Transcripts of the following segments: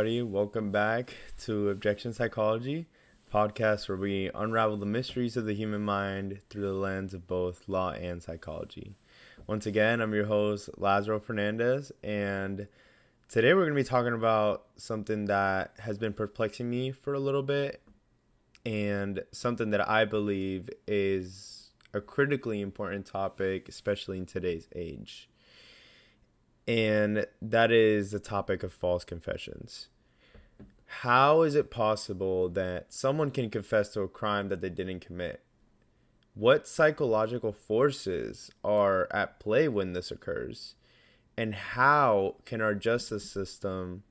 everybody. Welcome back to Objection Psychology, podcast where we unravel the mysteries of the human mind through the lens of both law and psychology. Once again, I'm your host, Lazaro Fernandez, and today we're going to be talking about something that has been perplexing me for a little bit and something that I believe is a critically important topic, especially in today's age. And that is the topic of false confessions. How is it possible that someone can confess to a crime that they didn't commit? What psychological forces are at play when this occurs? And how can our justice system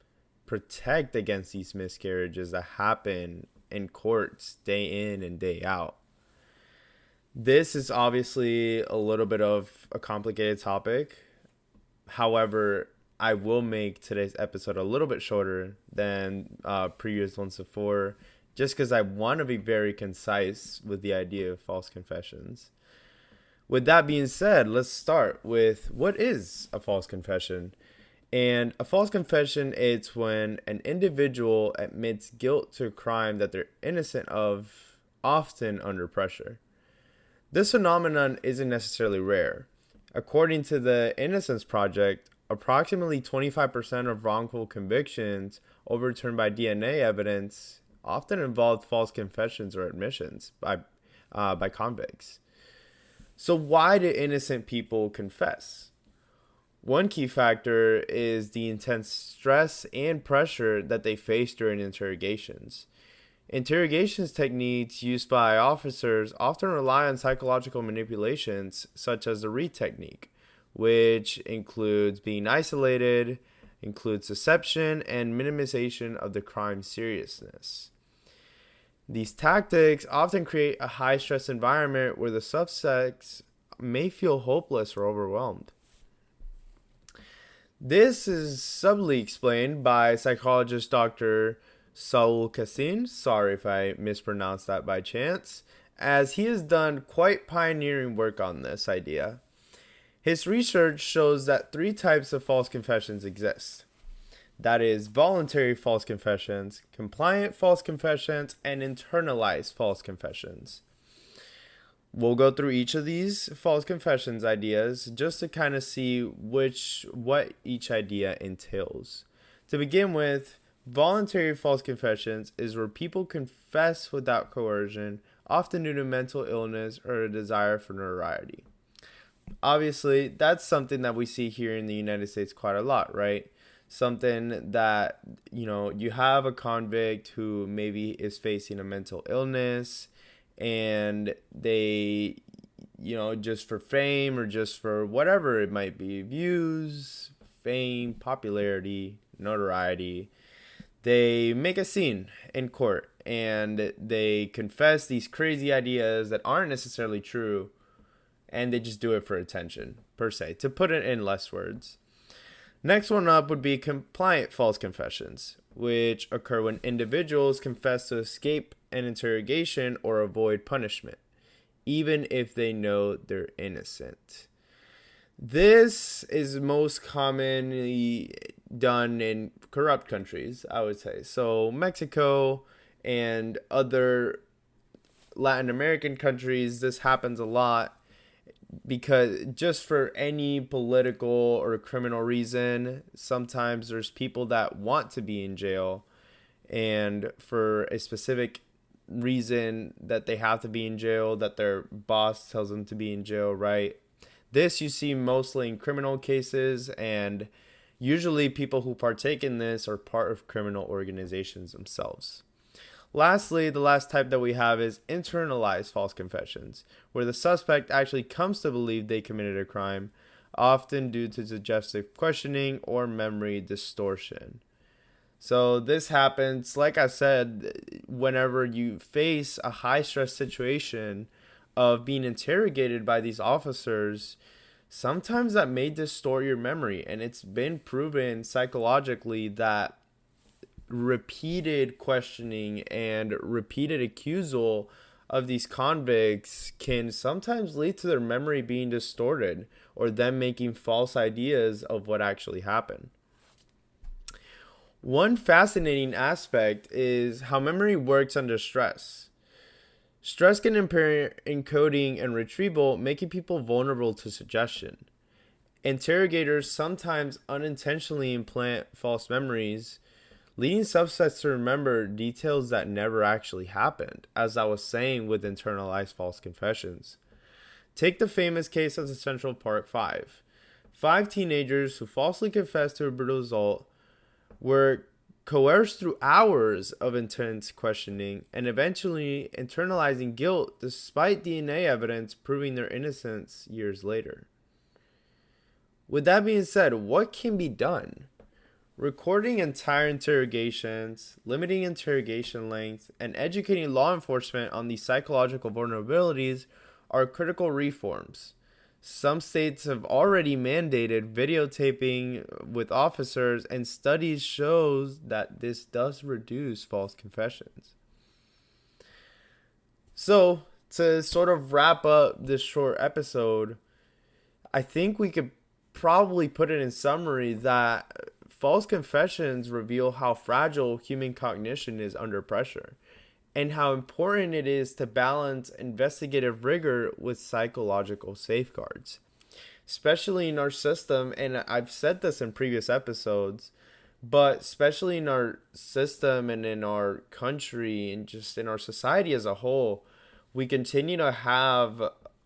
protect against these miscarriages that happen in courts day in and day out? This is obviously a little bit of a complicated topic. However, I will make today's episode a little bit shorter than previous ones before, just because I want to be very concise with the idea of false confessions. With that being said, let's start with what is a false confession. And a false confession is when an individual admits guilt to a crime that they're innocent of, often under pressure. This phenomenon isn't necessarily rare. According to the Innocence Project, approximately 25% of wrongful convictions overturned by DNA evidence often involved false confessions or admissions by convicts. So why do innocent people confess? One key factor is the intense stress and pressure that they face during interrogations. Interrogations techniques used by officers often rely on psychological manipulations such as the read technique, which includes being isolated, includes deception, and minimization of the crime's seriousness. These tactics often create a high-stress environment where the suspects may feel hopeless or overwhelmed. This is subtly explained by psychologist Dr. Saul Kassim, sorry if I mispronounced that by chance, as he has done quite pioneering work on this idea. His research shows that 3 types of false confessions exist. That is, voluntary false confessions, compliant false confessions, and internalized false confessions. We'll go through each of these false confessions ideas just to kind of see what each idea entails. To begin with, voluntary false confessions is where people confess without coercion, often due to mental illness or a desire for notoriety. Obviously, that's something that we see here in the United States quite a lot, right? Something that, you have a convict who maybe is facing a mental illness and they, just for fame or just for whatever it might be, views, fame, popularity, notoriety, they make a scene in court and they confess these crazy ideas that aren't necessarily true, and they just do it for attention, per se, to put it in less words. Next one up would be compliant false confessions, which occur when individuals confess to escape an interrogation or avoid punishment, even if they know they're innocent. This is most commonly done in corrupt countries, I would say. So Mexico and other Latin American countries, this happens a lot because just for any political or criminal reason, sometimes there's people that want to be in jail, and for a specific reason that they have to be in jail, that their boss tells them to be in jail, right? This you see mostly in criminal cases, and usually people who partake in this are part of criminal organizations themselves. Lastly, the last type that we have is internalized false confessions, where the suspect actually comes to believe they committed a crime, often due to suggestive questioning or memory distortion. So this happens, like I said, whenever you face a high-stress situation of being interrogated by these officers. Sometimes that may distort your memory, and it's been proven psychologically that repeated questioning and repeated accusal of these convicts can sometimes lead to their memory being distorted or them making false ideas of what actually happened. One fascinating aspect is how memory works under stress. Stress can impair encoding and retrieval, making people vulnerable to suggestion. Interrogators sometimes unintentionally implant false memories, leading suspects to remember details that never actually happened, as I was saying with internalized false confessions. Take the famous case of the Central Park Five. 5 teenagers who falsely confessed to a brutal assault were coerced through hours of intense questioning and eventually internalizing guilt despite DNA evidence proving their innocence years later. With that being said, what can be done? Recording entire interrogations, limiting interrogation length, and educating law enforcement on these psychological vulnerabilities are critical reforms. Some states have already mandated videotaping with officers, and studies shows that this does reduce false confessions. So, to sort of wrap up this short episode, I think we could probably put it in summary that false confessions reveal how fragile human cognition is under pressure, and how important it is to balance investigative rigor with psychological safeguards. Especially in our system, and I've said this in previous episodes, but especially in our system and in our country and just in our society as a whole, we continue to have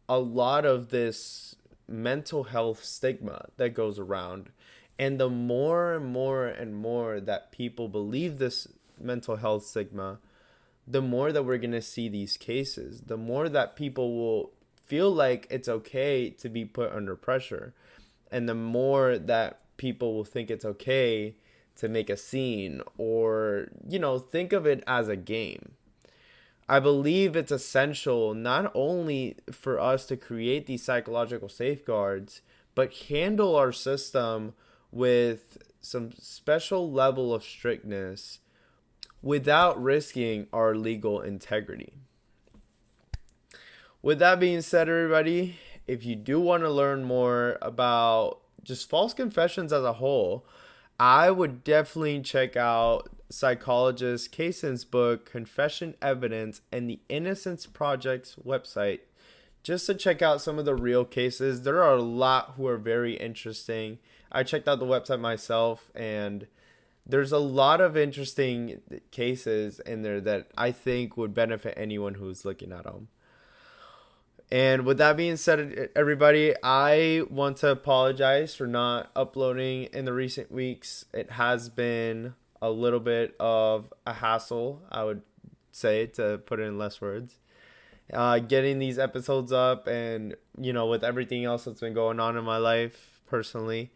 a lot of this mental health stigma that goes around. And the more and more and more that people believe this mental health stigma, the more that we're going to see these cases, the more that people will feel like it's okay to be put under pressure, and the more that people will think it's okay to make a scene or, think of it as a game. I believe it's essential not only for us to create these psychological safeguards, but handle our system with some special level of strictness without risking our legal integrity. With that being said, everybody, if you do want to learn more about just false confessions as a whole, I would definitely check out psychologist Kaysen's book, Confession Evidence, and the Innocence Project's website, just to check out some of the real cases. There are a lot who are very interesting. I checked out the website myself, and there's a lot of interesting cases in there that I think would benefit anyone who's looking at them. And with that being said, everybody, I want to apologize for not uploading in the recent weeks. It has been a little bit of a hassle, I would say, to put it in less words. Getting these episodes up and, with everything else that's been going on in my life personally.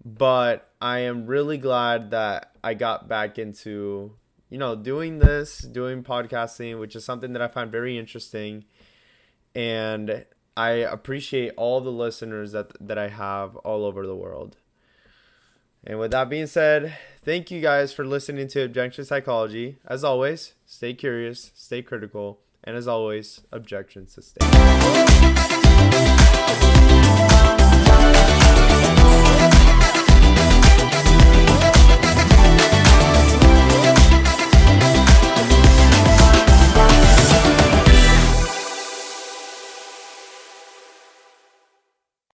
But I am really glad that I got back into, doing podcasting, which is something that I find very interesting. And I appreciate all the listeners that I have all over the world. And with that being said, thank you guys for listening to Objection Psychology. As always, stay curious, stay critical, and as always, objections sustain.